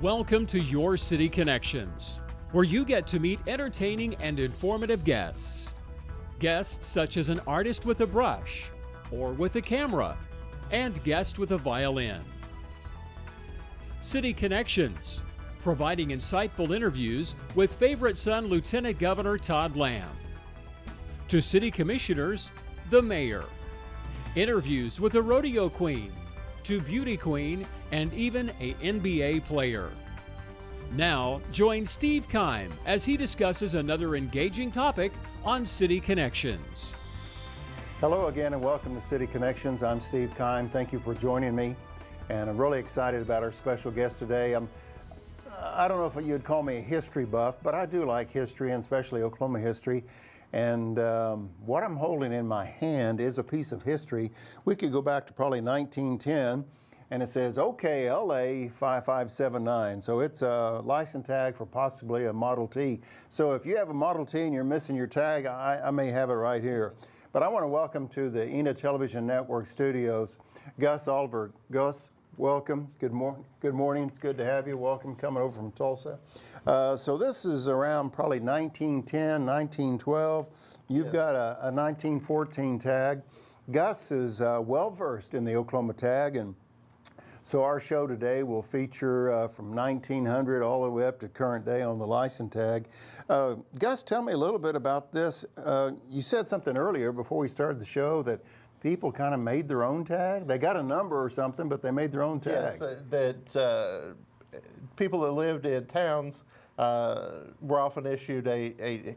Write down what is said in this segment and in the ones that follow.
Welcome to Your City Connections, where you get to meet entertaining and informative guests. Guests such as an artist with a brush or with a camera, and guest with a violin. City Connections, providing insightful interviews with favorite son Lieutenant Governor Todd Lamb. To city commissioners, the mayor. Interviews with a rodeo queen, to beauty queen, and even a NBA player. Now, join Steve Keim as he discusses another engaging topic on City Connections. Hello again and welcome to City Connections. I'm Steve Keim. Thank you for joining me. And I'm really excited about our special guest today. I don't know if you'd call me a history buff, but I do like history, and especially Oklahoma history. And what I'm holding in my hand is a piece of history. We could go back to probably 1910, and it says OKLA 5579. So it's a license tag for possibly a Model T. So if you have a Model T and you're missing your tag, I may have it right here. But I want to welcome to the Enid Television Network studios, Gus Oliver. Gus, welcome. Good morning. It's good to have you. Welcome, coming over from Tulsa. So this is around probably 1910, 1912. You've got a 1914 tag. Gus is well-versed in the Oklahoma tag, and so our show today will feature from 1900 all the way up to current day on the license tag. Gus, tell me a little bit about this. You said something earlier before we started the show that people kind of made their own tag. They got a number or something, but they made their own tag. Yes, that people that lived in towns were often issued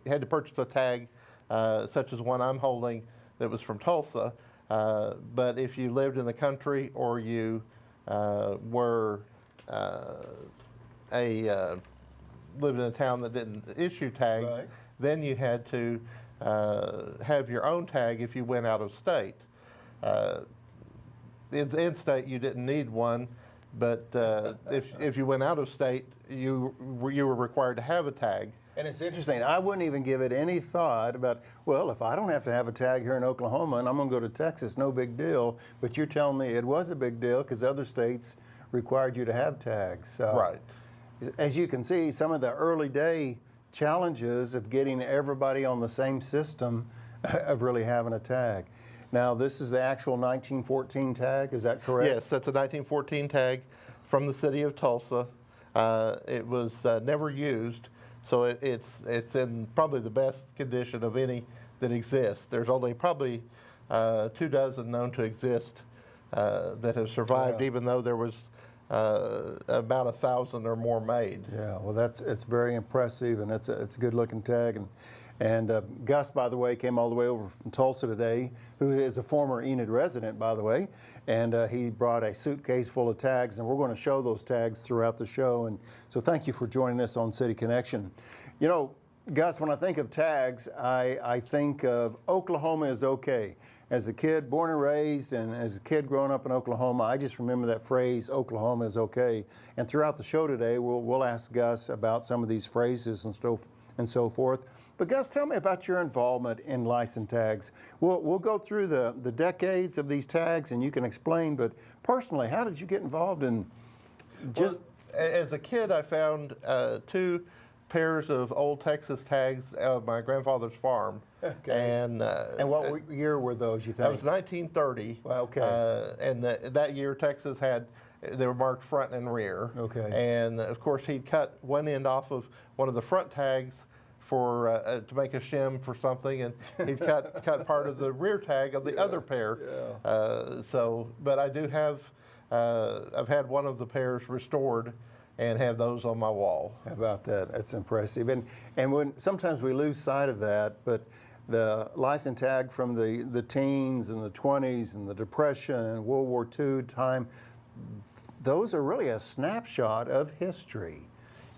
had to purchase a tag, such as one I'm holding that was from Tulsa. But if you lived in the country or you were lived in a town that didn't issue tags, right, then you had to have your own tag if you went out of state. In state, you didn't need one, but if you went out of state, you were required to have a tag. And it's interesting. I wouldn't even give it any thought about, well, if I don't have to have a tag here in Oklahoma and I'm going to go to Texas, no big deal. But you're telling me it was a big deal because other states required you to have tags. So, right. As you can see, some of the early day challenges of getting everybody on the same system of really having a tag. Now, this is the actual 1914 tag, is that correct? Yes, that's a 1914 tag from the city of Tulsa. It was never used, so it's in probably the best condition of any that exists. There's only probably 24 known to exist that have survived, even though there was about 1,000 or more made. Yeah, well, it's very impressive, and it's a good-looking tag. And Gus, by the way, came all the way over from Tulsa today, who is a former Enid resident, by the way, and he brought a suitcase full of tags, and we're going to show those tags throughout the show. And so thank you for joining us on City Connection. You know, Gus, when I think of tags, I think of Oklahoma is okay. As a kid, born and raised, and as a kid growing up in Oklahoma, I just remember that phrase, Oklahoma is okay. And throughout the show today, we'll ask Gus about some of these phrases and so forth. But Gus, tell me about your involvement in license tags. We'll go through the decades of these tags, and you can explain, but personally, how did you get involved in just... Well, as a kid, I found two pairs of old Texas tags of my grandfather's farm. Okay. And what year were those, you think? That was 1930. Well, okay. And that year, Texas they were marked front and rear. Okay. And of course, he'd cut one end off of one of the front tags to make a shim for something, and he'd cut part of the rear tag of the other pair. Yeah. But I do have, I've had one of the pairs restored and have those on my wall. How about that? That's impressive. And when sometimes we lose sight of that, but the license tag from the teens and the 20s and the Depression and World War II time, those are really a snapshot of history.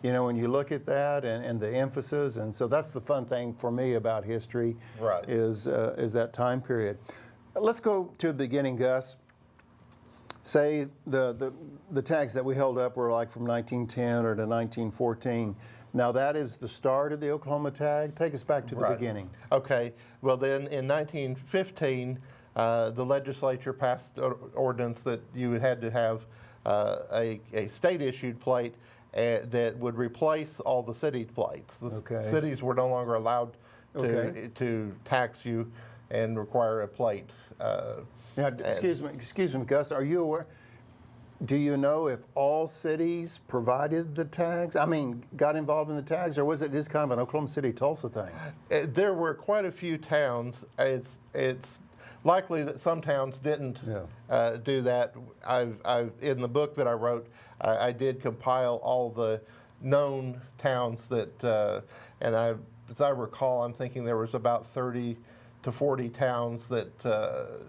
You know, when you look at that and the emphasis, and so that's the fun thing for me about history, right, is that time period. Let's go to the beginning, Gus. Say the tags that we held up were like from 1910 or to 1914. Now that is the start of the Oklahoma tag. Take us back to the beginning. Okay. Well, then in 1915, the legislature passed an ordinance that you had to have a state-issued plate that would replace all the city plates. The Okay. cities were no longer allowed Okay. to tax you and require a plate. Now, excuse me, Gus, are you aware? Do you know if all cities provided the tags? I mean, got involved in the tags, or was it just kind of an Oklahoma City, Tulsa thing? There were quite a few towns. It's likely that some towns didn't do that. In the book that I wrote, I did compile all the known towns that, and as I recall, I'm thinking there was about 30 to 40 towns that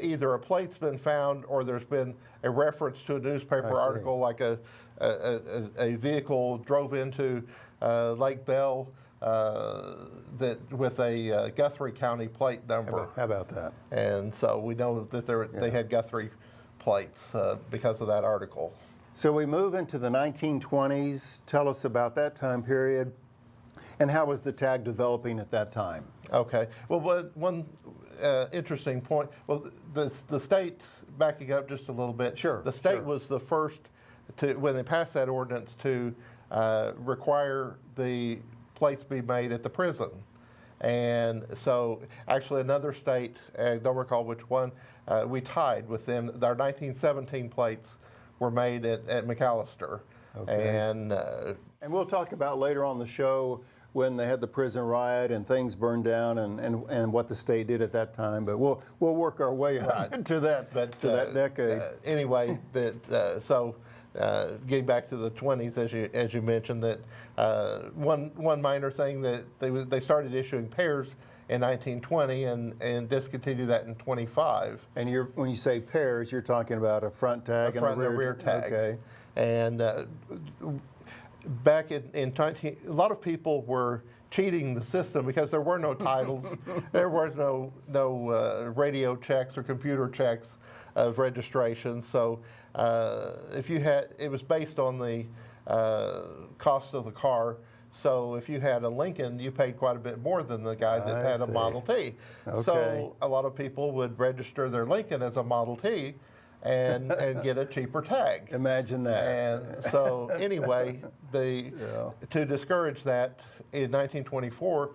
either a plate's been found or there's been a reference to a newspaper article, like a vehicle drove into Lake Bell that with a Guthrie County plate number. How about that? And so we know that they had Guthrie plates because of that article. So we move into the 1920s. Tell us about that time period, and how was the tag developing at that time? Okay. Well, one interesting point. Well, the state, backing up just a little bit. Sure. The state sure. was the first to, when they passed that ordinance, to require the plates be made at the prison. And so, actually, another state, I don't recall which one, we tied with them. Our 1917 plates were made at McAllister. Okay. And we'll talk about later on the show when they had the prison riot and things burned down and what the state did at that time. But we'll work our way to that decade. Anyway, getting back to the 20s, as you mentioned, that one minor thing that they started issuing pairs in 1920 and discontinued that in 25. And when you say pairs, you're talking about a front tag and a rear tag. Okay. And back in 19, a lot of people were cheating the system because there were no titles, there was no radio checks or computer checks of registration. So if you had, it was based on the cost of the car. So if you had a Lincoln, you paid quite a bit more than the guy that had a Model T. Okay. So a lot of people would register their Lincoln as a Model T and get a cheaper tag. Imagine that. And so anyway, to discourage that, in 1924,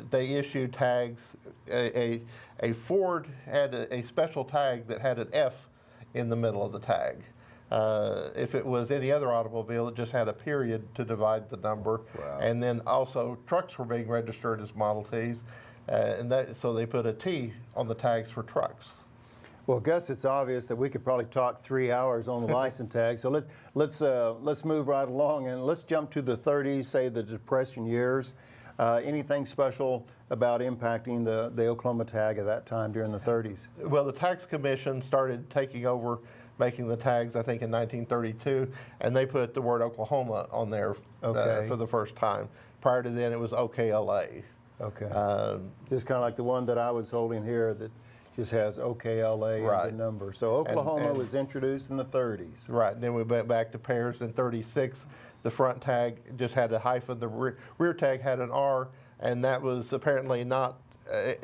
they issued tags. A Ford had a special tag that had an F in the middle of the tag. If it was any other automobile, it just had a period to divide the number. Wow. And then also trucks were being registered as Model Ts, so they put a T on the tags for trucks. Well, Gus, it's obvious that we could probably talk 3 hours on the license tag. So let's move right along and let's jump to the 30s, say the Depression years. Anything special about impacting the Oklahoma tag at that time during the 30s? Well, the Tax Commission started taking over making the tags, I think, in 1932, and they put the word Oklahoma on there for the first time. Prior to then, it was OKLA. Okay. Just kind of like the one that I was holding here that just has OKLA and the number. So Oklahoma was introduced in the 30s. Right. And then we went back to pairs in 36. The front tag just had a hyphen. The rear tag had an R, and that was apparently not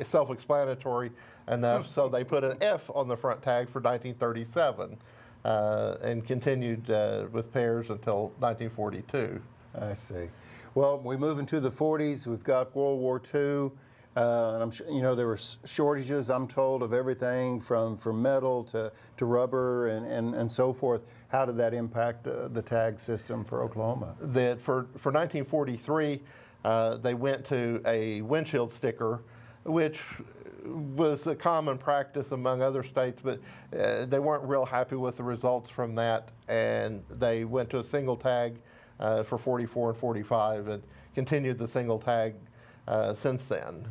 self-explanatory enough, so they put an F on the front tag for 1937 and continued with pairs until 1942. I see. Well, we move into the 40s. We've got World War II. And I'm sure, there were shortages, I'm told, of everything from metal to rubber and so forth. How did that impact the tag system for Oklahoma? That for 1943, they went to a windshield sticker, which was a common practice among other states, but they weren't real happy with the results from that, and they went to a single tag for 44 and 45 and continued the single tag since then.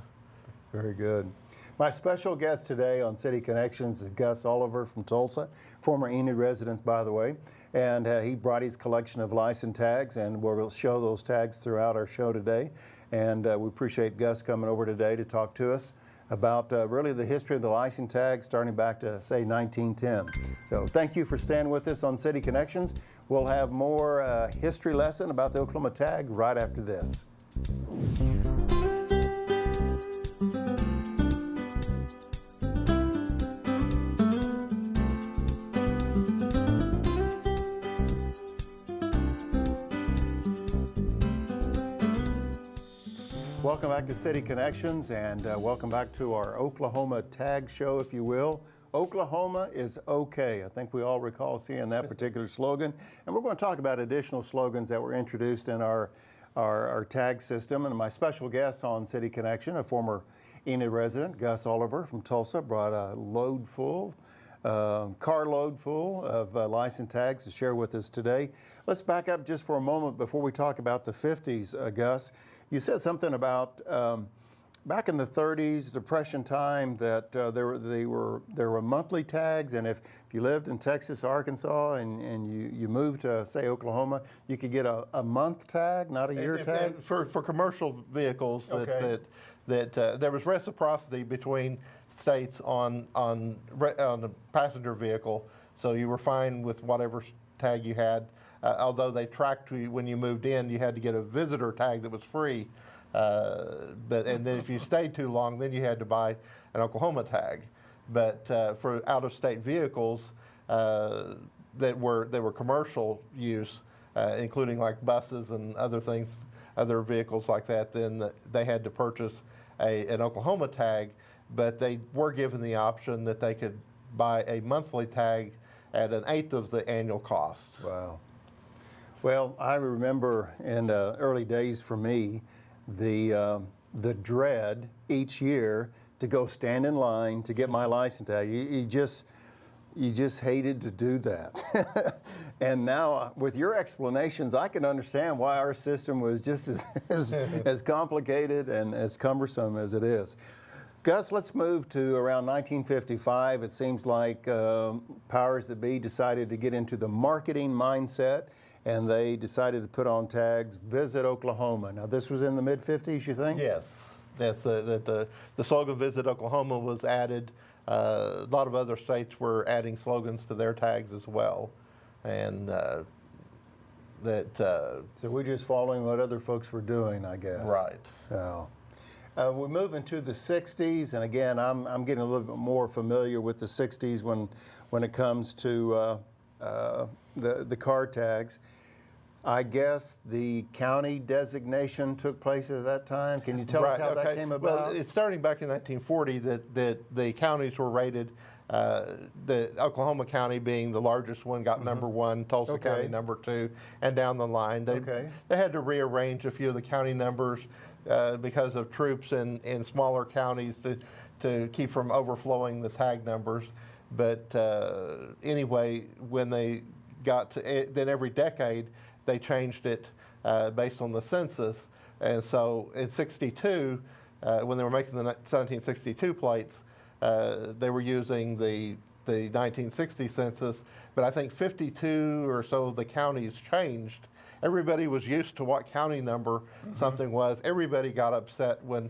Very good. My special guest today on City Connections is Gus Oliver from Tulsa, former Enid resident, by the way, and he brought his collection of license tags, and we'll show those tags throughout our show today. And we appreciate Gus coming over today to talk to us about really the history of the license tag starting back to, say, 1910. So thank you for staying with us on City Connections. We'll have more history lesson about the Oklahoma tag right after this. Welcome back to City Connections, and welcome back to our Oklahoma tag show, if you will. Oklahoma is okay. I think we all recall seeing that particular slogan. And we're going to talk about additional slogans that were introduced in our tag system. And my special guest on City Connection, a former Enid resident, Gus Oliver from Tulsa, brought a carload full of license tags to share with us today. Let's back up just for a moment before we talk about the 50s, Gus. You said something about back in the 30s, Depression time, that there were monthly tags, and if you lived in Texas, Arkansas, and you moved to, say, Oklahoma, you could get a month tag, not a year tag? For commercial vehicles, Okay. that there was reciprocity between states on a passenger vehicle, so you were fine with whatever tag you had. Although they tracked you when you moved in, you had to get a visitor tag that was free. And then if you stayed too long, then you had to buy an Oklahoma tag. But for out-of-state vehicles that were commercial use, including like buses and other things, other vehicles like that, then they had to purchase an Oklahoma tag. But they were given the option that they could buy a monthly tag at 1/8 of the annual cost. Wow. Well, I remember in early days for me, the dread each year to go stand in line to get my license tag. You just hated to do that. And now, with your explanations, I can understand why our system was just as complicated and as cumbersome as it is. Gus, let's move to around 1955. It seems like powers that be decided to get into the marketing mindset, and they decided to put on tags, Visit Oklahoma. Now, this was in the mid-50s, you think? Yes. That's the slogan Visit Oklahoma was added. A lot of other states were adding slogans to their tags as well. And So we're just following what other folks were doing, I guess. Right. Oh. We move into the 60s, and again, I'm getting a little bit more familiar with the 60s when it comes to the car tags. I guess the county designation took place at that time. Can you tell us how that came about? Well, it's starting back in 1940 that the counties were rated. The Oklahoma County being the largest one got number 1, Tulsa County number 2, and down the line. They had to rearrange a few of the county numbers because of troops in smaller counties to keep from overflowing the tag numbers. But anyway, when they got to, then every decade they changed it based on the census. And so in 62, when they were making the 1762 plates, they were using the 1960 census, but I think 52 or so of the counties changed. Everybody was used to what county number something was. Everybody got upset when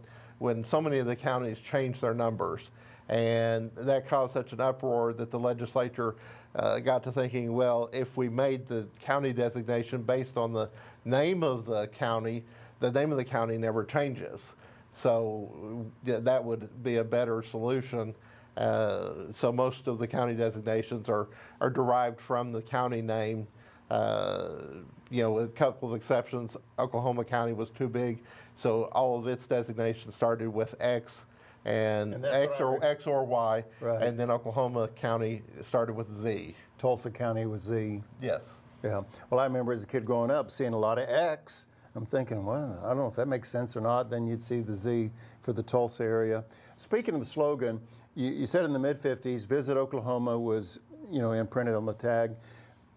so many of the counties changed their numbers. And that caused such an uproar that the legislature got to thinking, well, if we made the county designation based on the name of the county never changes. So that would be a better solution. So most of the county designations are derived from the county name. With a couple of exceptions, Oklahoma County was too big, so all of its designations started with X. And X or Y, right. And then Oklahoma County started with Z. Tulsa County was Z. Yes. Yeah. Well, I remember as a kid growing up seeing a lot of X. I'm thinking, well, I don't know if that makes sense or not. Then you'd see the Z for the Tulsa area. Speaking of the slogan, you said in the mid-50s, Visit Oklahoma was, imprinted on the tag.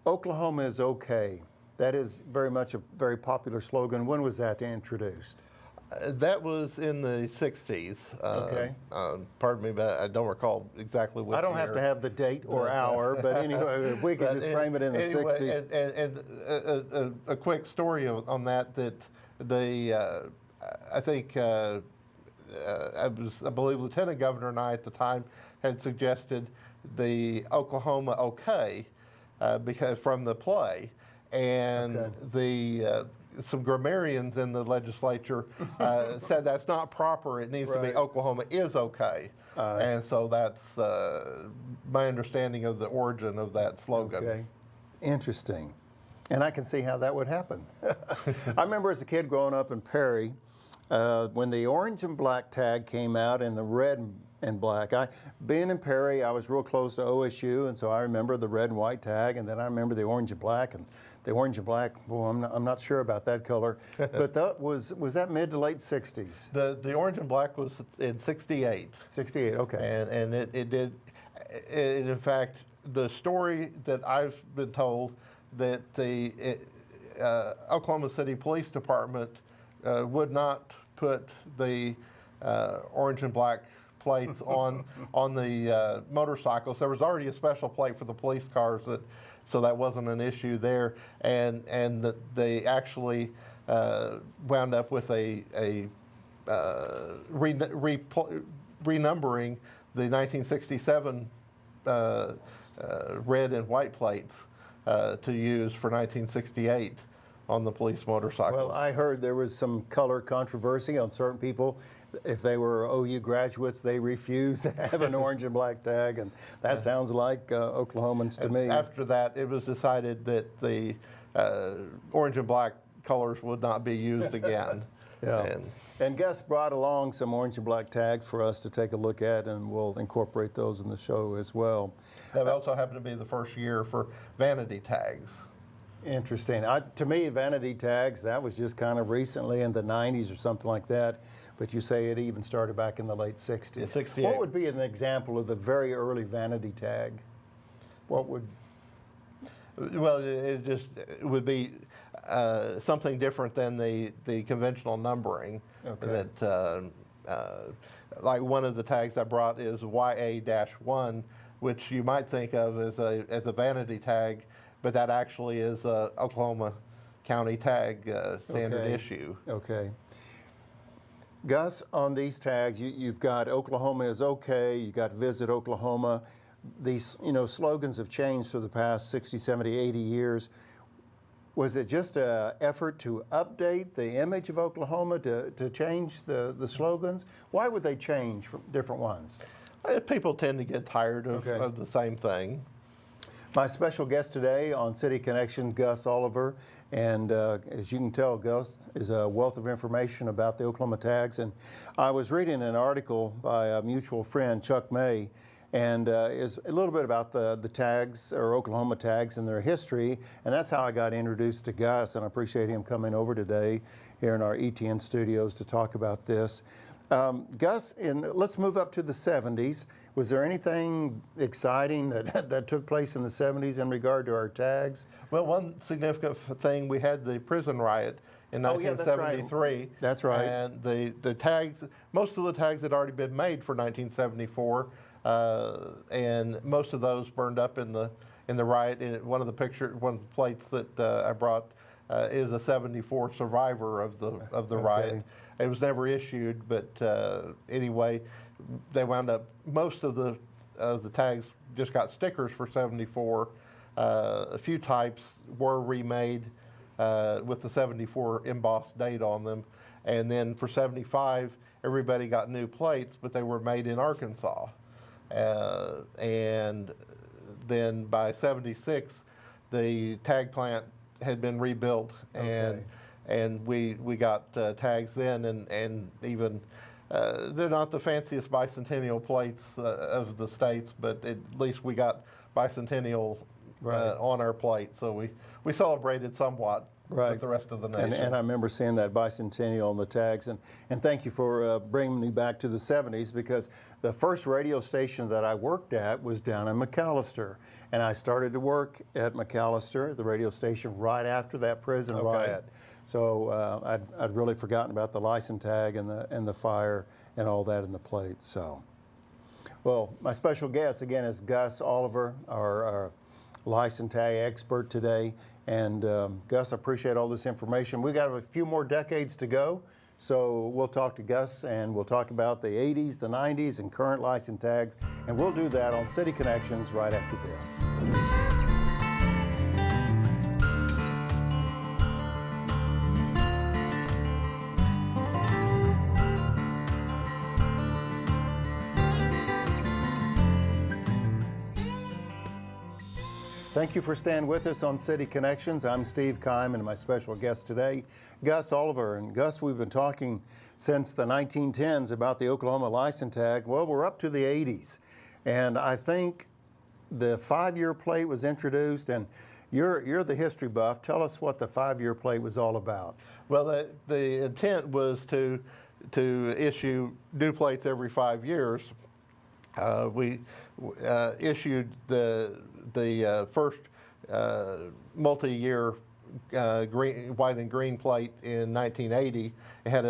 Oklahoma is okay. That is very much a very popular slogan. When was that introduced? That was in the 60s. Okay. Pardon me, but I don't recall exactly what I don't have to have the date or hour, but anyway, if we could just frame it in the 60s. And a quick story on that I think, I believe Lieutenant Governor and I at the time had suggested the Oklahoma okay because from the play. And some grammarians in the legislature said that's not proper. It needs to be Oklahoma is okay. And so that's my understanding of the origin of that slogan. Okay. Interesting. And I can see how that would happen. I remember as a kid growing up in Perry, when the orange and black tag came out and the red and black, being in Perry, I was real close to OSU, and so I remember the red and white tag, and then I remember the orange and black, and the orange and black, well, I'm not sure about that color, but that was that mid to late 60s? The orange and black was in 68. 68, okay. And it did, in fact, the story that I've been told that the Oklahoma City Police Department would not put the orange and black plates on the motorcycles. There was already a special plate for the police cars, so that wasn't an issue there, and they actually wound up with a renumbering the 1967 red and white plates to use for 1968 on the police motorcycles. Well, I heard there was some color controversy on certain people. If they were OU graduates, they refused to have an orange and black tag, and that sounds like Oklahomans to me. After that, it was decided that the orange and black colors would not be used again. Yeah. And Gus brought along some orange and black tags for us to take a look at, and we'll incorporate those in the show as well. That also happened to be the first year for vanity tags. Interesting. To me, vanity tags, that was just kind of recently in the 90s or something like that. But you say it even started back in the late 60s. Yeah, 68. What would be an example of the very early vanity tag? What would? Well, it would be something different than the conventional numbering. Okay. That like one of the tags I brought is YA-1, which you might think of as a vanity tag, but that actually is a Oklahoma County tag standard issue. Okay. Gus, on these tags, you've got Oklahoma is okay, you got Visit Oklahoma. These slogans have changed for the past 60, 70, 80 years. Was it just an effort to update the image of Oklahoma to change the slogans? Why would they change from different ones? People tend to get tired of the same thing. My special guest today on City Connection, Gus Oliver, and as you can tell, Gus is a wealth of information about the Oklahoma tags. And I was reading an article by a mutual friend, Chuck May, and is a little bit about the tags, or Oklahoma tags, and their history. And that's how I got introduced to Gus, and I appreciate him coming over today here in our ETN studios to talk about this. Gus, let's move up to the 70s. Was there anything exciting that took place in the 70s in regard to our tags? Well, one significant thing, we had the prison riot in 1973. That's right. And the tags, most of the tags had already been made for 1974, and most of those burned up in the riot. And one of the plates that I brought is a 74 survivor of the riot. It was never issued, but anyway, they wound up, most of the tags just got stickers for 74. A few types were remade with the 74 embossed date on them. And then for 75, everybody got new plates, but they were made in Arkansas. And then by 76, the tag plant had been rebuilt, and we got tags then, and even they're not the fanciest bicentennial plates of the states, but at least we got bicentennial on our plate, so we celebrated somewhat with the rest of the nation. And I remember seeing that bicentennial on the tags, and thank you for bringing me back to the 70s, because the first radio station that I worked at was down in McAllister, and I started to work at McAllister, the radio station, right after that prison riot. So I'd really forgotten about the license tag and the fire and all that in the plate. So, well, my special guest again is Gus Oliver, our license tag expert today. And Gus, I appreciate all this information. We got a few more decades to go, so we'll talk to Gus and we'll talk about the 80s, the 90s, and current license tags, and we'll do that on City Connections right after this. Thank you for staying with us on City Connections. I'm Steve Keim, and my special guest today, Gus Oliver. And Gus, we've been talking since the 1910s about the Oklahoma license tag. Well, we're up to the 80s. And I think the 5-year plate was introduced, and you're the history buff. Tell us what the 5-year plate was all about. Well, the intent was to issue new plates every 5 years. We issued the first multi-year white and green plate in 1980. It had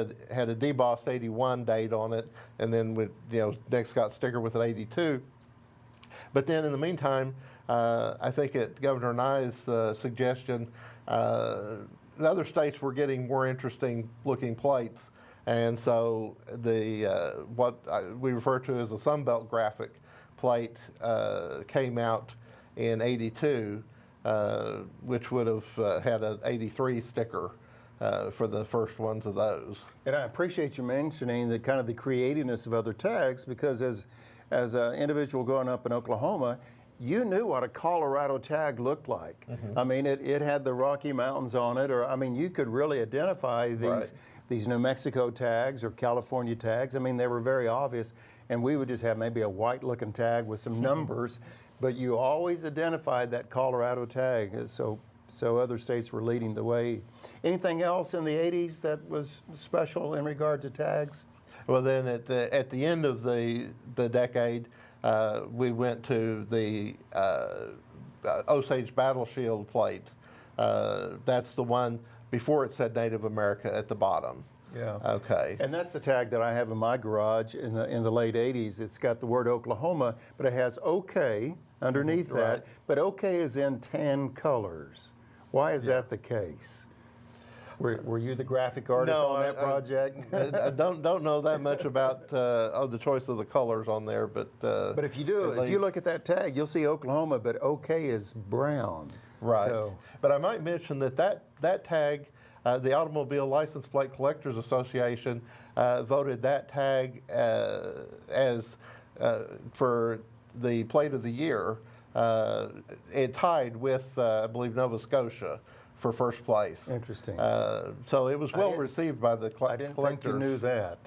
a debossed 81 date on it, and then we next got sticker with an 82. But then in the meantime, I think at Governor Nye's suggestion, other states were getting more interesting looking plates, and so the we refer to as a Sunbelt graphic plate came out in '82, which would have had an '83 sticker for the first ones of those. And I appreciate you mentioning the kind of the creativeness of other tags, because as an individual growing up in Oklahoma, you knew what a Colorado tag looked like. Mm-hmm. I mean, it had the Rocky Mountains on it, or I mean, you could really identify these New Mexico tags or California tags. I mean, they were very obvious, and we would just have maybe a white-looking tag with some numbers, but you always identified that Colorado tag. So other states were leading the way. Anything else in the 80s that was special in regard to tags? Well, then at the end of the decade, we went to the Osage Battle Shield plate. That's the one before it said Native America at the bottom. Yeah. Okay. And that's the tag that I have in my garage in the late 80s. It's got the word Oklahoma, but it has OK underneath that. But OK is in tan colors. Why is that the case? Were you the graphic artist on that project? I don't know that much about the choice of the colors on there, but if you do, if you look at that tag, you'll see Oklahoma, but OK is brown. Right. So, but I might mention that tag, the Automobile License Plate Collectors Association voted that tag as for the plate of the year. It tied with, I believe, Nova Scotia for first place. Interesting. So it was well received by the collectors. I didn't think you knew that.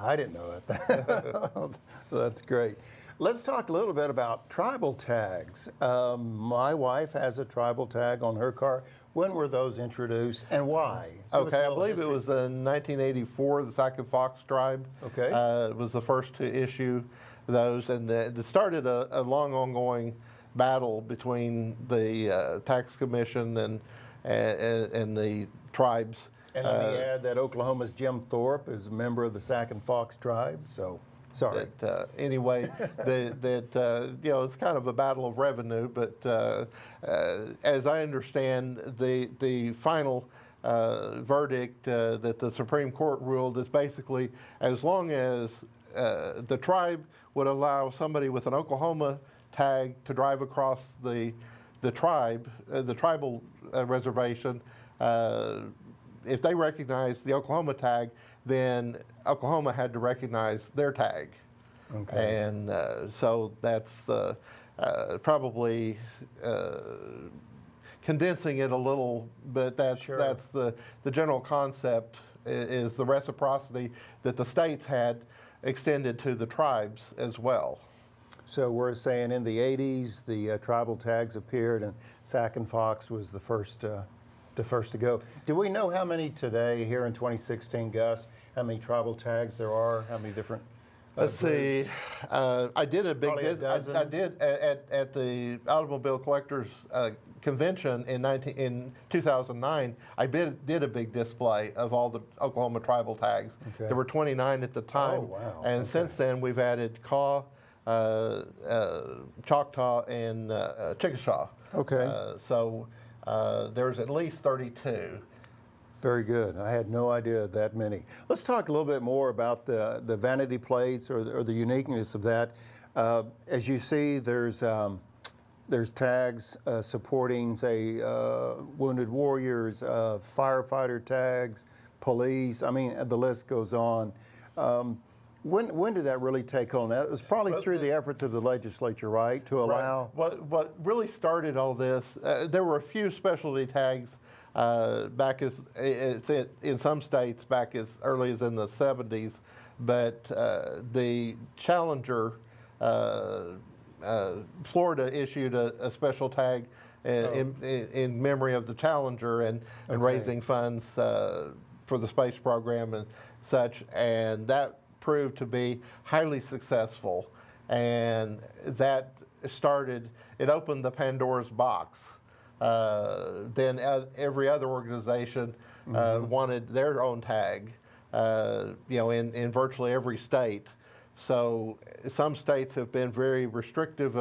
I didn't know that. That's great. Let's talk a little bit about tribal tags. My wife has a tribal tag on her car. When were those introduced and why? Okay, I believe it was in 1984, the Sac and Fox tribe. Okay. Was the first to issue those, and it started a long ongoing battle between the tax commission and the tribes. And let me add that Oklahoma's Jim Thorpe is a member of the Sac and Fox tribe, so sorry. Anyway, it's kind of a battle of revenue, but as I understand, the final verdict that the Supreme Court ruled is basically as long as the tribe would allow somebody with an Oklahoma tag to drive across the tribal reservation, if they recognized the Oklahoma tag, then Oklahoma had to recognize their tag. Okay. And so that's probably condensing it a little, but that's the general concept is the reciprocity that the states had extended to the tribes as well. So we're saying in the 80s, the tribal tags appeared, and Sac and Fox was the first to go. Do we know how many today, here in 2016, Gus, how many tribal tags there are? How many different Let's see. I did a big. I did at the Automobile Collectors Convention in 2009. I did a big display of all the Oklahoma tribal tags. Okay. There were 29 at the time. Oh, wow. And since then, we've added Kaw, Choctaw, and Chickasaw. Okay. So there's at least 32. Very good. I had no idea that many. Let's talk a little bit more about the vanity plates or the uniqueness of that. As you see, there's tags supporting, say, wounded warriors, firefighter tags, police. I mean, the list goes on. When did that really take hold? That was probably through the efforts of the legislature, right, to allow. Right. What really started all this? There were a few specialty tags back in some states back as early as in the 70s, but the Challenger, Florida issued a special tag in memory of the Challenger and raising funds for the space program and such, and that proved to be highly successful, and that it opened the Pandora's box. Then every other organization wanted their own tag, in virtually every state. So some states have been very restrictive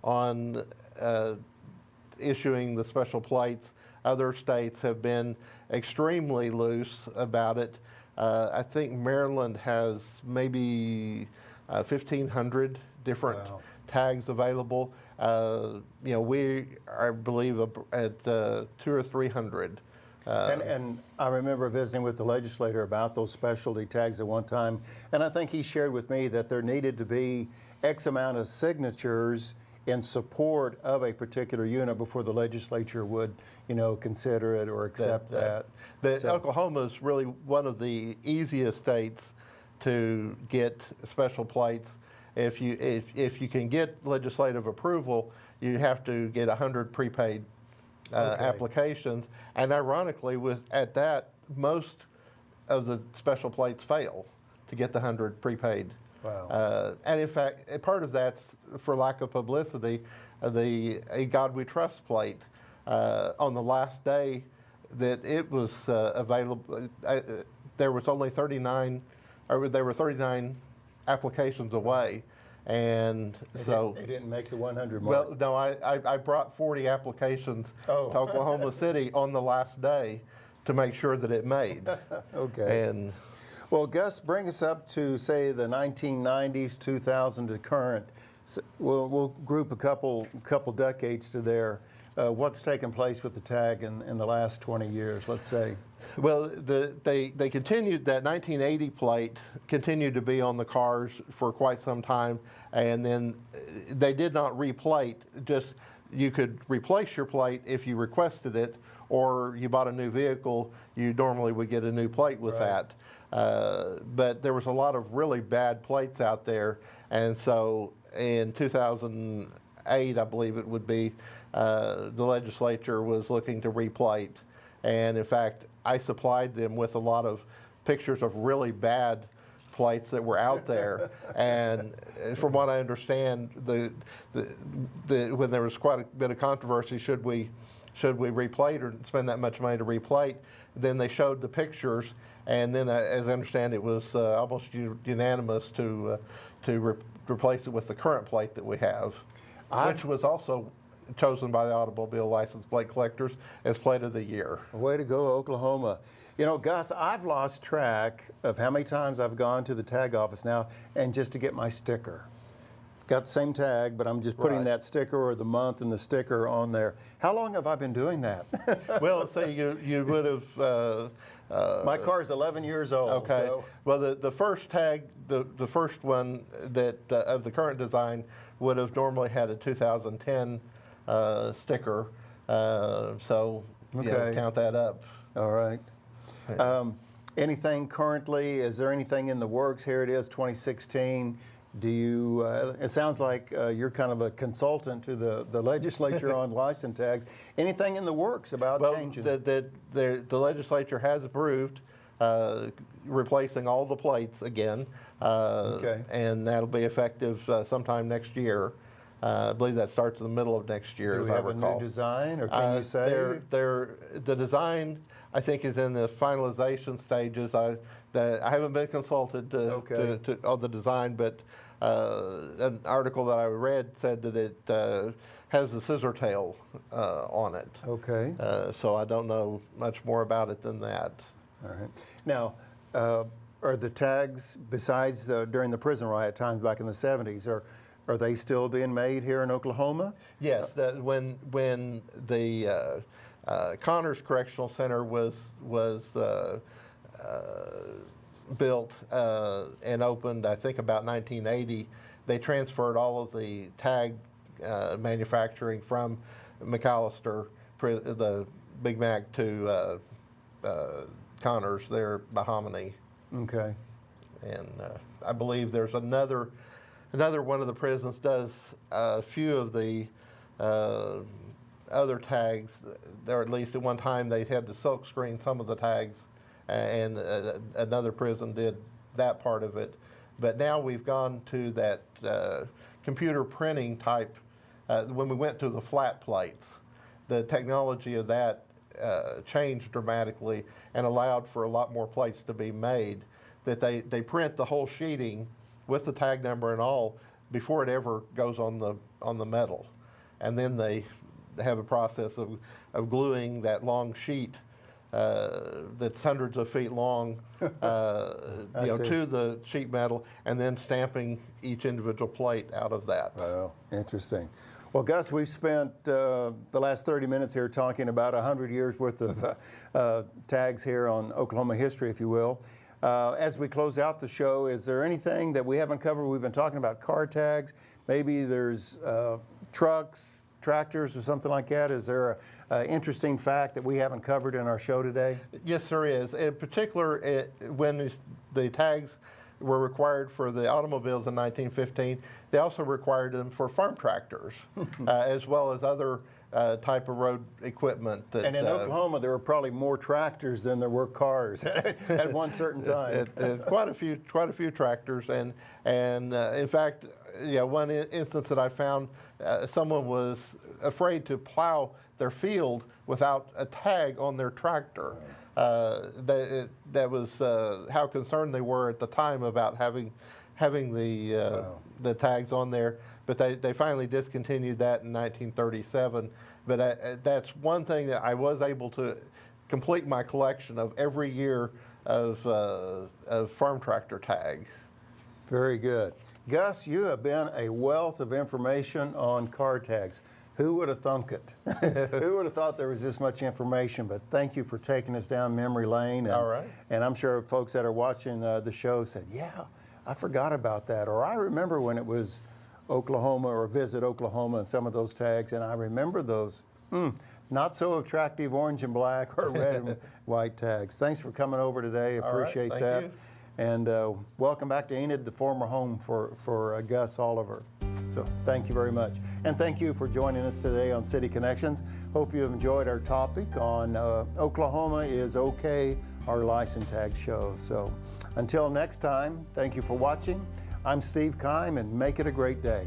on issuing the special plates. Other states have been extremely loose about it. I think Maryland has maybe 1,500 different tags available. We, I believe, at 200 or 300. And I remember visiting with the legislator about those specialty tags at one time, and I think he shared with me that there needed to be X amount of signatures in support of a particular unit before the legislature would, consider it or accept that. Oklahoma is really one of the easiest states to get special plates. If you can get legislative approval, you have to get 100 prepaid applications. And ironically, at that, most of the special plates fail to get the 100 prepaid. Wow. And in fact, part of that's for lack of publicity. A God We Trust plate on the last day that it was available, there was only 39, or there were 39 applications away, and they didn't make the 100 mark. Well, no, I brought 40 applications to Oklahoma City on the last day to make sure that it made. Okay. And well, Gus, bring us up to, say, the 1990s, 2000 to current. We'll group a couple decades to there. What's taken place with the tag in the last 20 years, let's say? Well, they continued, that 1980 plate continued to be on the cars for quite some time, and then they did not replate. Just you could replace your plate if you requested it, or you bought a new vehicle, you normally would get a new plate with that. But there was a lot of really bad plates out there, and so in 2008, I believe it would be, the legislature was looking to replate, and in fact, I supplied them with a lot of pictures of really bad plates that were out there, and from what I understand, when there was quite a bit of controversy, should we replate or spend that much money to replate? Then they showed the pictures, and then as I understand, it was almost unanimous to replace it with the current plate that we have, which was also chosen by the automobile license plate collectors as plate of the year. Way to go, Oklahoma. Gus, I've lost track of how many times I've gone to the tag office now and just to get my sticker. Got the same tag, but I'm just putting that sticker or the month and the sticker on there. How long have I been doing that? Well, say you would have. My car's 11 years old. Okay. So. Well, the first tag, the first one that of the current design would have normally had a 2010 sticker. So count that up. All right. Anything currently? Is there anything in the works? Here it is, 2016. Do you? It sounds like you're kind of a consultant to the legislature on license tags. Anything in the works about changing? The legislature has approved replacing all the plates again, and that'll be effective sometime next year. I believe that starts in the middle of next year. Do we have a new design, or can you say? The design, I think, is in the finalization stages. I haven't been consulted on the design, but an article that I read said that it has the scissor tail on it. Okay. So I don't know much more about it than that. All right. Now, are the tags, besides during the prison riot times back in the 70s, are they still being made here in Oklahoma? Yes. When the Connors Correctional Center was built and opened, I think, about 1980, they transferred all of the tag manufacturing from McAllister, the Big Mac, to Connors there, Bahominy. Okay. And I believe there's another one of the prisons does a few of the other tags. There, at least at one time, they had to silk screen some of the tags, and another prison did that part of it. But now we've gone to that computer printing type. When we went to the flat plates, the technology of that changed dramatically and allowed for a lot more plates to be made. That they print the whole sheeting with the tag number and all before it ever goes on the metal, and then they have a process of gluing that long sheet that's hundreds of feet long to the sheet metal, and then stamping each individual plate out of that. Wow, interesting. Well, Gus, we've spent the last 30 minutes here talking about 100 years worth of tags here on Oklahoma history, if you will. As we close out the show, is there anything that we haven't covered? We've been talking about car tags. Maybe there's trucks, tractors, or something like that. Is there an interesting fact that we haven't covered in our show today? Yes, there is. In particular, when the tags were required for the automobiles in 1915, they also required them for farm tractors, as well as other type of road equipment. And in Oklahoma, there were probably more tractors than there were cars at one certain time. Quite a few tractors, and in fact, one instance that I found, someone was afraid to plow their field without a tag on their tractor. That was how concerned they were at the time about having the tags on there. But they finally discontinued that in 1937. But that's one thing that I was able to complete my collection of every year of farm tractor tag. Very good. Gus, you have been a wealth of information on car tags. Who would have thunk it? Who would have thought there was this much information? But thank you for taking us down memory lane. And, all right. And I'm sure folks that are watching the show said, yeah, I forgot about that. Or I remember when it was Oklahoma or Visit Oklahoma and some of those tags, and I remember those not so attractive orange and black or red and white tags. Thanks for coming over today. Appreciate Thank that. you. And welcome back to Enid, the former home for Gus Oliver. So thank you very much. And thank you for joining us today on City Connections. Hope you have enjoyed our topic on Oklahoma is OK, our license tag show. So until next time, thank you for watching. I'm Steve Keim, and make it a great day.